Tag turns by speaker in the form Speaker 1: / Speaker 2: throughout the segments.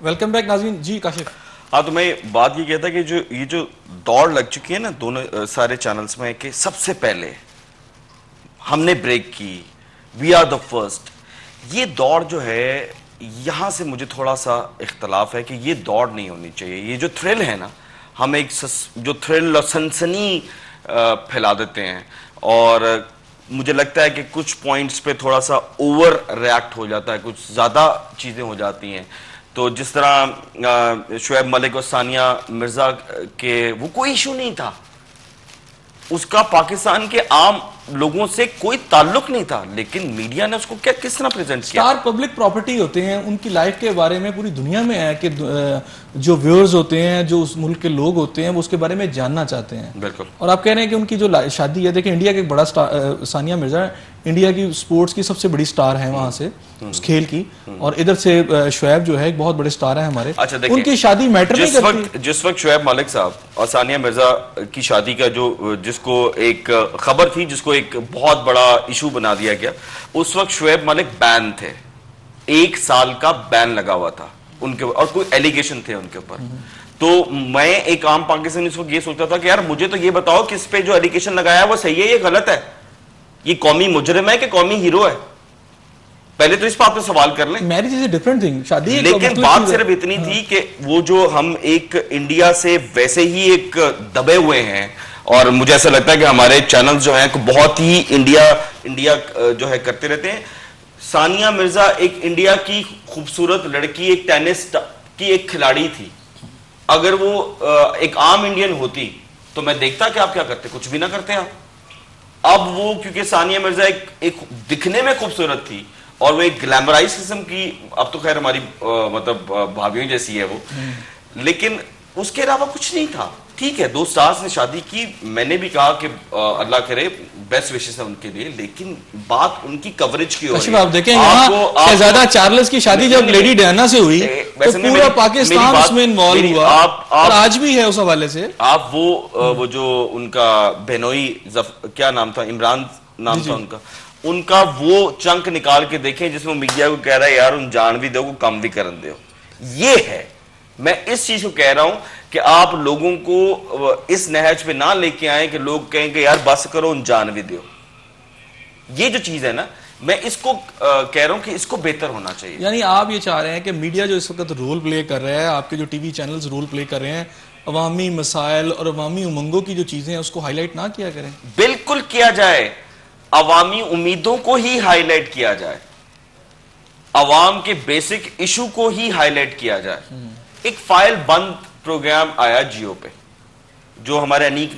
Speaker 1: Welcome back नाज़रीन जी। काशिफ,
Speaker 2: हाँ, तो मैं बात ये कहता कि ये जो दौड़ लग चुकी है ना दोनों सारे चैनल्स में कि सबसे पहले हमने ब्रेक की, वी आर द फर्स्ट, ये दौड़ जो है यहाँ से मुझे थोड़ा सा इख्तलाफ है कि ये दौड़ नहीं होनी चाहिए। ये जो थ्रिल है ना, हम एक जो थ्रिल और सनसनी फैला देते हैं और मुझे लगता है कि कुछ पॉइंट्स पे थोड़ा सा ओवर रिएक्ट हो जाता है, कुछ ज़्यादा चीज़ें हो जाती हैं। तो जिस तरह शुएब मलिक और सानिया मिर्जा के वो कोई इशू नहीं था, उसका पाकिस्तान के आम लोगों से कोई ताल्लुक नहीं था, लेकिन मीडिया ने उसको किस तरह प्रेजेंट किया।
Speaker 1: स्टार पब्लिक प्रॉपर्टी होते हैं, उनकी लाइफ के बारे में पूरी दुनिया में है कि जो व्यूअर्स होते हैं, जो उस मुल्क के लोग होते हैं, वो उसके बारे में जानना चाहते हैं।
Speaker 2: बिल्कुल।
Speaker 1: और आप कह रहे हैं कि उनकी जो शादी है, देखिए इंडिया के एक बड़ा स्टार सानिया मिर्जा इंडिया की स्पोर्ट्स की सबसे बड़ी स्टार है वहां से, उस खेल की, और इधर से शुएब जो है एक बहुत बड़े स्टार है हमारे।
Speaker 2: अच्छा,
Speaker 1: उनकी शादी मैटर नहीं करती।
Speaker 2: जिस वक्त शुएब मलिक साहब और सानिया मिर्जा की शादी का जिसको एक खबर थी, जिसको एक बहुत बड़ा इशू बना दिया गया, उस वक्त शुएब मलिक बैन थे, 1 साल का बैन लगा हुआ था उनके, और कोई एलिगेशन थे उनके ऊपर। तो मैं एक आम पाकिस्तानी इस वक्त ये सोचता था कि यार मुझे तो ये बताओ कि इस पे जो एलिगेशन लगाया है वो सही है, ये गलत है, ये कौमी मुजरिम है कि कौमी हीरो है? पहले तो इस बात पे सवाल कर लें।
Speaker 1: Marriage is a different thing, शादी।
Speaker 2: लेकिन बात सिर्फ इतनी थी कि वो जो हम एक इंडिया से वैसे ही एक दबे हुए हैं, और मुझे ऐसा लगता है कि हमारे चैनल्स जो हैं बहुत ही इंडिया जो है करते रहते हैं। सानिया मिर्जा एक इंडिया की खूबसूरत लड़की, एक टेनिस की एक खिलाड़ी थी। अगर वो एक आम इंडियन होती तो मैं देखता कि आप क्या करते, कुछ भी ना करते आप। अब वो क्योंकि सानिया मिर्जा एक दिखने में खूबसूरत थी और वो एक ग्लैमराइज किस्म की, अब तो खैर हमारी मतलब भाभीियों जैसी है वो, लेकिन उसके अलावा कुछ नहीं था। ठीक है, 2 स्टार्स ने शादी की, मैंने भी कहा कि अल्लाह करे, बेस्ट विशेस है उनके लिए, लेकिन बात उनकी कवरेज की हो रही है।
Speaker 1: आप देखें शहजादा चार्ल्स की शादी जब लेडी डायना से हुई तो पूरा पाकिस्तान उसमें इन्वॉल्व हुआ, और आज भी है उस हवाले से।
Speaker 2: आप वो जो उनका बेनोई क्या नाम था, इमरान नाम था उनका वो चंक निकाल के देखें जिसमें मीडिया को कह रहा है यार उन जान भी दो, कम भी करन दो। ये है, मैं इस चीज को कह रहा हूं कि आप लोगों को इस नहज पे ना लेके आए कि लोग कहेंगे यार बस करो, उन जान भी दो। ये जो चीज है ना, मैं इसको कह रहा हूं कि इसको बेहतर होना चाहिए।
Speaker 1: यानी आप ये चाह रहे हैं कि मीडिया जो इस वक्त रोल प्ले कर रहा है, आपके जो टीवी चैनल्स रोल प्ले कर रहे हैं, अवामी मसाइल और अवामी उमंगों की जो चीजें हैं उसको हाईलाइट ना किया करें।
Speaker 2: बिल्कुल किया जाए, अवामी उम्मीदों को ही हाईलाइट किया जाए, अवाम के बेसिक इशू को ही हाईलाइट किया जाए। एक फाइल बंद प्रोग्राम आया जियो पे, जो हमारे अनीक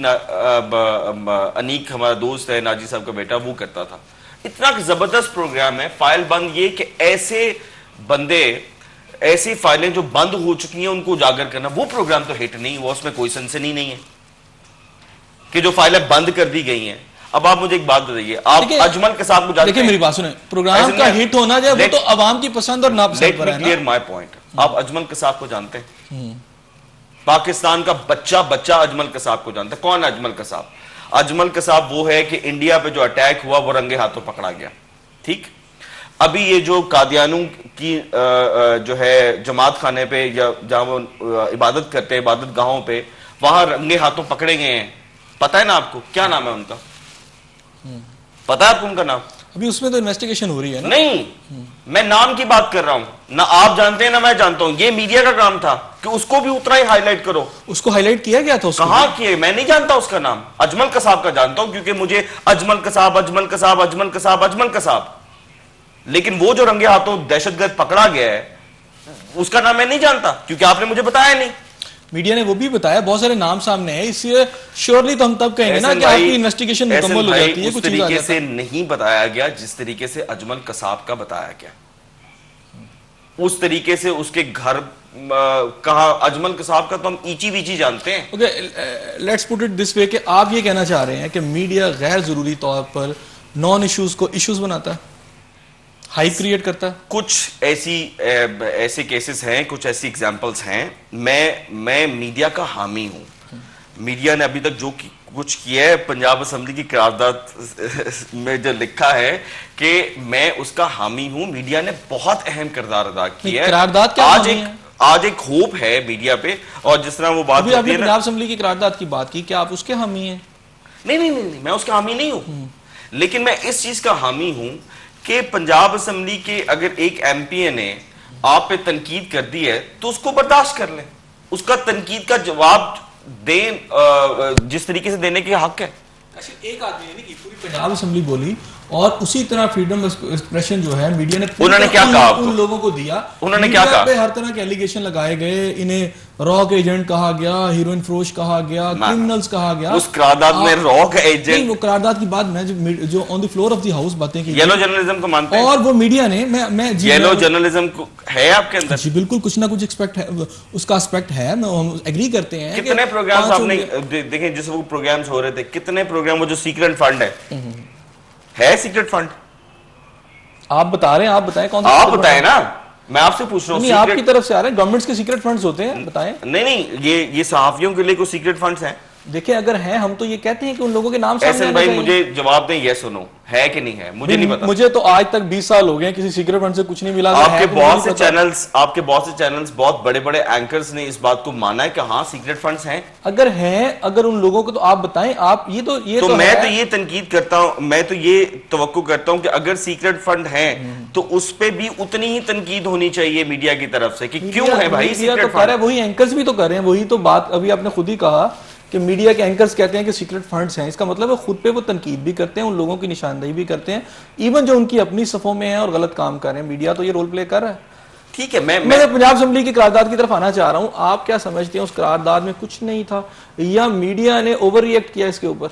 Speaker 2: हमारा दोस्त है, नाजी साहब का बेटा, वो करता था। इतना जबरदस्त प्रोग्राम है फाइल बंद, ये कि ऐसे बंदे, ऐसी फाइलें जो बंद हो चुकी हैं उनको उजागर करना। वो प्रोग्राम तो हिट नहीं हुआ, उसमें कोई सनसनी नहीं है कि जो फाइलें बंद कर दी गई हैं। अब आप मुझे एक बात बताइए, आप अजमल कसाब को जानते हैं?
Speaker 1: देखिए मेरी बात सुने, प्रोग्राम का हिट होना जाए वो तो अवाम की पसंद और नापसंद पर है ना।
Speaker 2: Clear my point. आप अजमल कसाब को जानते हैं? पाकिस्तान का बच्चा अजमल कसाब को जानता है। कौन है अजमल कसाब? अजमल कसाब वो है कि इंडिया पे जो अटैक हुआ वो रंगे हाथों पकड़ा गया। ठीक, अभी ये जो कादियानों की जो है जमात खाने पे या जहां वो इबादत करते हैं, इबादत गाहों पे, वहां रंगे हाथों पकड़े गए हैं। पता है ना आपको क्या नाम है उनका? पता है आपको उनका नाम?
Speaker 1: अभी उसमें तो इन्वेस्टिगेशन हो रही है ना।
Speaker 2: नहीं, मैं नाम की बात कर रहा हूं ना, आप जानते हैं ना मैं जानता हूं। ये मीडिया का काम था कि उसको भी उतना ही हाईलाइट करो। उसको
Speaker 1: हाईलाइट किया गया था?
Speaker 2: कहां किए? मैं नहीं जानता उसका नाम। अजमल कसाब का जानता हूं क्योंकि मुझे अजमल कसाब अजमल कसाब अजमल कसाब अजमल कसाब, लेकिन वो जो रंगे हाथों दहशतगर्द पकड़ा गया है उसका नाम मैं नहीं जानता क्योंकि आपने मुझे बताया नहीं।
Speaker 1: मीडिया ने वो भी बताया, बहुत सारे नाम सामने हैं, इसलिए श्योरली तो हम तब कहेंगे ना कि आपकी इन्वेस्टिगेशन मुकम्मल हो जाती है।
Speaker 2: उस तरीके से नहीं बताया गया जिस तरीके से अजमल कसाब का बताया गया। उस तरीके से उसके घर कहा अजमल कसाब का तो हम ईची वीची जानते हैं।
Speaker 1: Okay, let's put it this way कि आप ये कहना चाह रहे हैं कि मीडिया गैर जरूरी तौर पर नॉन इश्यूज को इश्यूज बनाता है, हाइप क्रिएट करता है।
Speaker 2: कुछ ऐसे केसेस हैं, कुछ ऐसी एग्जांपल्स हैं। मैं मीडिया का हामी हूं। मीडिया ने अभी तक जो कुछ किया है, पंजाब असेंबली की करारदाद में जो लिखा है कि मैं उसका हामी हूं। मीडिया ने बहुत अहम किरदार अदा किया है।
Speaker 1: करारदाद क्या?
Speaker 2: आज एक होप है मीडिया पे, और जिस तरह वो बात
Speaker 1: अभी आपने
Speaker 2: होती है
Speaker 1: पंजाब असेंबली की करारदाद की बात की, क्या आप उसके हामी हैं?
Speaker 2: नहीं, मैं उसका हामी नहीं हूं, लेकिन मैं इस चीज का हामी हूं कि पंजाब असेंबली के अगर एक एमपी ने आप पे तनकीद कर दी है तो उसको बर्दाश्त कर लें, उसका तनकीद का जवाब दें जिस तरीके से देने के हक है।
Speaker 1: एक आदमी ने नहीं, पूरी पंजाब असेंबली बोली, और उसी तरह फ्रीडम एक्सप्रेशन जो है मीडिया ने
Speaker 2: उन्होंने क्या कहा
Speaker 1: उन लोगों को दिया।
Speaker 2: उन्होंने क्या कहा?
Speaker 1: पे हर तरह के एलिगेशन लगाए गए, इन्हें रॉक एजेंट कहा गया, हीरोइन फरोश कहा गया, क्रिमिनल्स कहा गया।
Speaker 2: उस करारदाद में रॉक एजेंट,
Speaker 1: वो करारदाद की बात मैं जो on the floor of the house बातें की,
Speaker 2: येलो जर्नलिज्म को मानते हैं,
Speaker 1: और वो मीडिया ने मैं
Speaker 2: येलो जर्नलिज्म को है आपके अंदर
Speaker 1: जी बिल्कुल कुछ ना कुछ एक्सपेक्ट है, उसका एस्पेक्ट है, हम एग्री करते हैं।
Speaker 2: कितने प्रोग्राम्स आपने देखें जिस वो प्रोग्राम्स हो रहे थे, कितने प्रोग्राम, वो जो सीक्रेट फंड है सीक्रेट फंड,
Speaker 1: आप बता रहे हैं, आप बताएं कौन सा?
Speaker 2: आप बताएं ना, मैं आपसे पूछ रहा हूँ।
Speaker 1: नहीं, आपकी तरफ से आ रहे हैं, गवर्नमेंट्स के सीक्रेट फंड्स होते हैं, बताएं।
Speaker 2: नहीं, ये सहाफियों के लिए कोई सीक्रेट फंड्स हैं?
Speaker 1: देखिए, अगर हैं, हम तो ये कहते हैं कि उन लोगों के नाम सामने
Speaker 2: एहसन भाई मुझे जवाब दें, यस और नो, है कि नहीं है, मुझे नहीं पता।
Speaker 1: मुझे तो आज तक 20 साल हो गए, किसी सीक्रेट फंड से कुछ नहीं मिला।
Speaker 2: आपके बहुत से चैनल्स, बहुत बड़े बड़े एंकर्स ने इस बात को माना है कि हाँ सीक्रेट फंड्स हैं।
Speaker 1: अगर हैं, अगर उन लोगों को, तो आप बताएं। आप ये तो
Speaker 2: मैं तो ये तनकीद करता हूं, मैं तो ये तवक्को करता हूं कि अगर सीक्रेट फंड हैं तो उस पे भी उतनी ही तनकीद होनी चाहिए मीडिया की तरफ से कि क्यों है भाई सीक्रेट फंड।
Speaker 1: वही एंकर्स भी तो कर रहे हैं, वही तो बात अभी आपने खुद ही कहा कि मीडिया के एंकर्स कहते हैं कि सीक्रेट फंड्स हैं। इसका मतलब है खुद पे वो तनकीद भी करते हैं, उन लोगों की निशानदेही भी करते हैं, इवन जो उनकी अपनी सफों में है और गलत काम कर रहे हैं। मीडिया तो ये रोल प्ले कर रहा है।
Speaker 2: ठीक है, मैं
Speaker 1: पंजाब असेंबली की करारदाद की तरफ आना चाह रहा हूं। आप क्या समझते हैं, उस करारदाद में कुछ नहीं था या मीडिया ने ओवर रिएक्ट किया इसके ऊपर?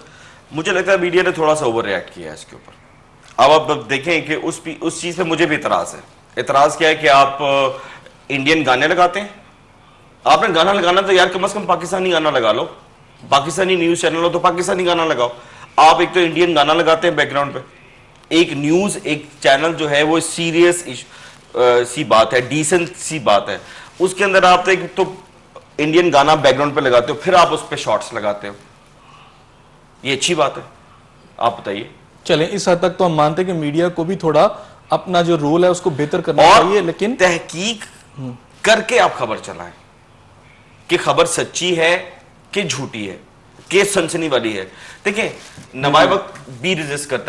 Speaker 2: मुझे लगता है मीडिया ने थोड़ा सा ओवर रिएक्ट किया इसके ऊपर। अब आप देखें कि उस चीज पे मुझे भी इतराज है। इतराज क्या है कि आप इंडियन गाने लगाते हैं, आपने गाना लगाना तो यार कम से कम पाकिस्तानी गाना लगा लो, पाकिस्तानी न्यूज चैनल हो तो पाकिस्तानी गाना लगाओ। आप एक तो इंडियन गाना लगाते हैं बैकग्राउंड पे, एक न्यूज एक चैनल जो है वो सीरियस सी बात है, डिसेंट सी बात है, उसके अंदर आप एक तो इंडियन गाना बैकग्राउंड पे लगाते हो, फिर आप उस पे शॉर्ट्स लगाते हो, ये अच्छी बात है? आप बताइए।
Speaker 1: चलें, इस हद तक तो हम मानते हैं कि मीडिया को भी थोड़ा अपना जो रोल है उसको बेहतर करना चाहिए, लेकिन
Speaker 2: तहकीक करके आप खबर चलाएं कि खबर सच्ची है कि झूठी है, कि सनसनी वाली है। देखिए, नवाब भी रेजिस्ट करता है।